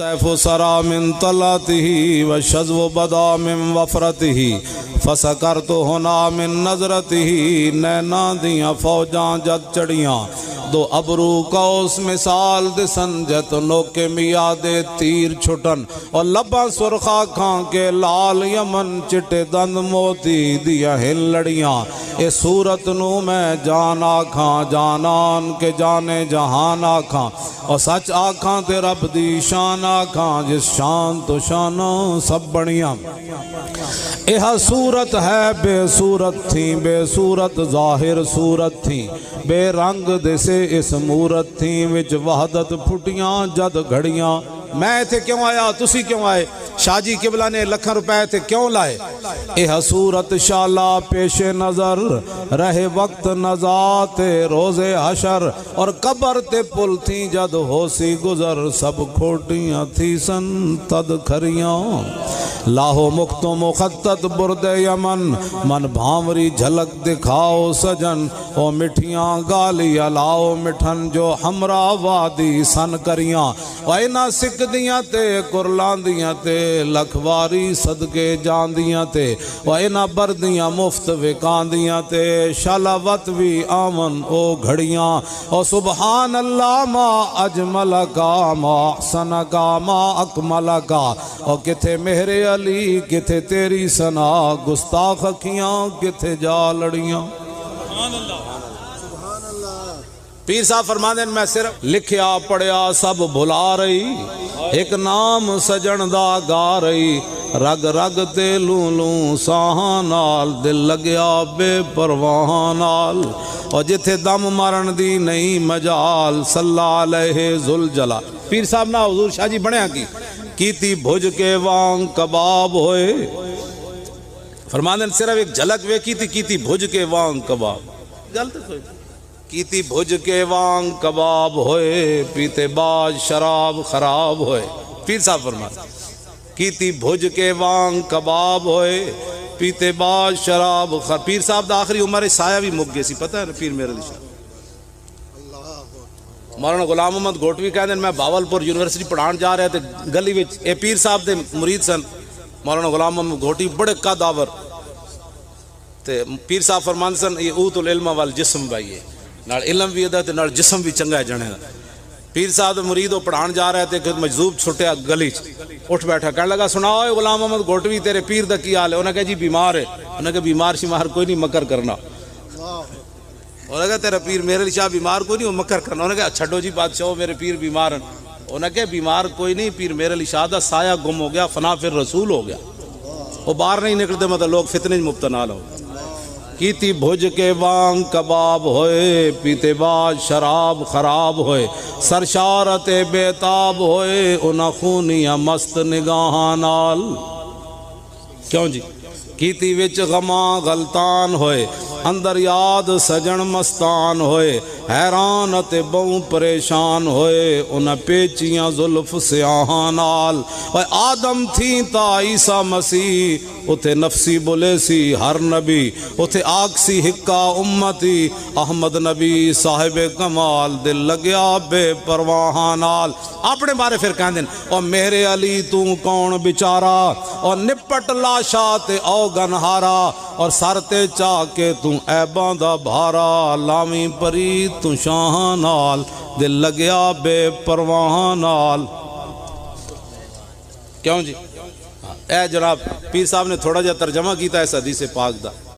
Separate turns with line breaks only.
طیف سرا من طلعته والشذو بدا من وفرته فسکرت ہونا من نظرته نینا دیاں فوجاں جد چڑیاں دو ابرو کوس مثال دسن جت نوکے میادے تیر چھٹن اور لباں سرخا کھان کے لال یمن چٹے دند موتی دیا ہل لڑیاں اے صورت نو میں جان آکھاں جانان کے جانے جہان آکھاں اور سچ آکھاں تے رب دی شان آکھاں جس شان تو شانوں سب بڑیاں ایہا صورت ہے بے صورت تھی بے صورت ظاہر صورت تھی بے رنگ دے سے اس مورت تھی وچ وحدت پھٹیاں جد گھڑیاں میں تھے کیوں آیا تسی کیوں آئے شاہ جی قبلہ نے لکھن روپے تھے کیوں لائے ایہا صورت شالا پیش نظر رہے وقت نزات روز حشر اور قبر تے پل تھی جد ہو سی گزر سب کھوٹیاں تھی سن تد کھریاں لاہو مخت و مخطط برد یمن من بھامری جھلک دکھاؤ سجن او مٹھیاں گالی الاؤ مٹھن جو ہمرا وادی سن کریاں وائنا سکھ دیاں تے کرلان دیاں تے لکھواری صدقے جان دیاں تے وائنا بردیاں مفت وکان دیاں تے شلاوت وی آمن او گھڑیاں او سبحان اللہ ما اجمل کا ما احسن کا ما اکمل کا او کتھے مہر علی کتھے تیری سنا گستاخ اکھیاں کتھے جا لڑیاں پیر صاحب فرماندے میں صرف لکھیا پڑھیا سب بھلا رہی ایک نام سجن دا گا رہی رگ رگ تے لوں لوں ساہاں نال دل لگیا بے پرواہ نال اور جتھے دم مارن دی نہیں مجال صلی علیہ ذوالجلال پیر صاحب نا حضور شاہ جی بڑھیا کیتی بھج کے وانگ کباب ہوئے فرماندے صرف ایک جھلک وے کیتی بھج کے وانگ کباب غلط کوئی کیتی بھج کے وانگ کباب ہوئے پیتے باز شراب خراب ہوئے پیر صاحب فرماتے کیتی بھج کے وانگ کباب ہوئے پیتے باز شراب خراب پیر صاحب دا آخری عمر سایہ بھی مک گئے سی پتہ ہے نا پیر میرے لشاہ مولانا غلام محمد گھوٹوی کہہ دیں میں باولپور یونیورسٹی پڑھان جا رہے تھے گلی وچ اے پیر صاحب دے مرید سن مولانا غلام محمد گھوٹوی بڑے قداور تے پیر صاحب فرمان سن یہ اوت العلم والجسم بھائی ہے نال علم بھی ادا تے نال جسم بھی چنگا ہے جنے دا پیر صاحب مرید پڑھان جا رہے تھے کہ مجذوب چھٹیا گلی اٹھ بیٹھا کہنے لگا سناؤ اے غلام محمد گھوٹوی تیرے پیر دا کی حال ہے انہوں نے کہا جی بیمار ہے انہوں نے کہا بیمار شمار کوئی نہیں مکر کرنا انہوں نے کہا تیرا پیر میرے لیے شاہ بیمار کوئی نہیں وہ مکر کرنا انہوں نے کہا چھڑو جی بادشاہ میرے پیر بیمار ہیں انہوں نے کہا بیمار کوئی نہیں پیر میرے لیے شاہ دا سایہ گم ہو گیا فنا پھر رسول ہو گیا وہ باہر نہیں نکلتے مطلب لوگ فتنے مبتلا ہو کیتی بھج کے وانگ کباب ہوئے پیتے باز شراب خراب ہوئے سرشارت بیتاب ہوئے انہاں خونیاں مست نگاہاں نال کیوں جی کیتی وچ غماں غلطان ہوئے اندر یاد سجن مستان ہوئے حیران تے بہوں پریشان ہوئے انہاں پیچیاں زلف سیاہاں نال آدم تھی تا عیسیٰ مسیح اتھے نفسی بولے سی ہر نبی اتھے آگ سی ہکا امتی احمد نبی صاحب کمال دل لگیا بے پرواہ نال اپنے بارے پھر کہہ دیں اور میرے علی تو کون بیچارہ اور نپٹ لاشا تے او گنہارا اور سرتے چاہ کے تو عیباں دا بھارا لامی پری تو شاہ نال دل لگیا بے پرواہ نال کیوں جی اے جناب پیر صاحب نے تھوڑا جا ترجمہ کیتا ہے اس حدیث پاک دا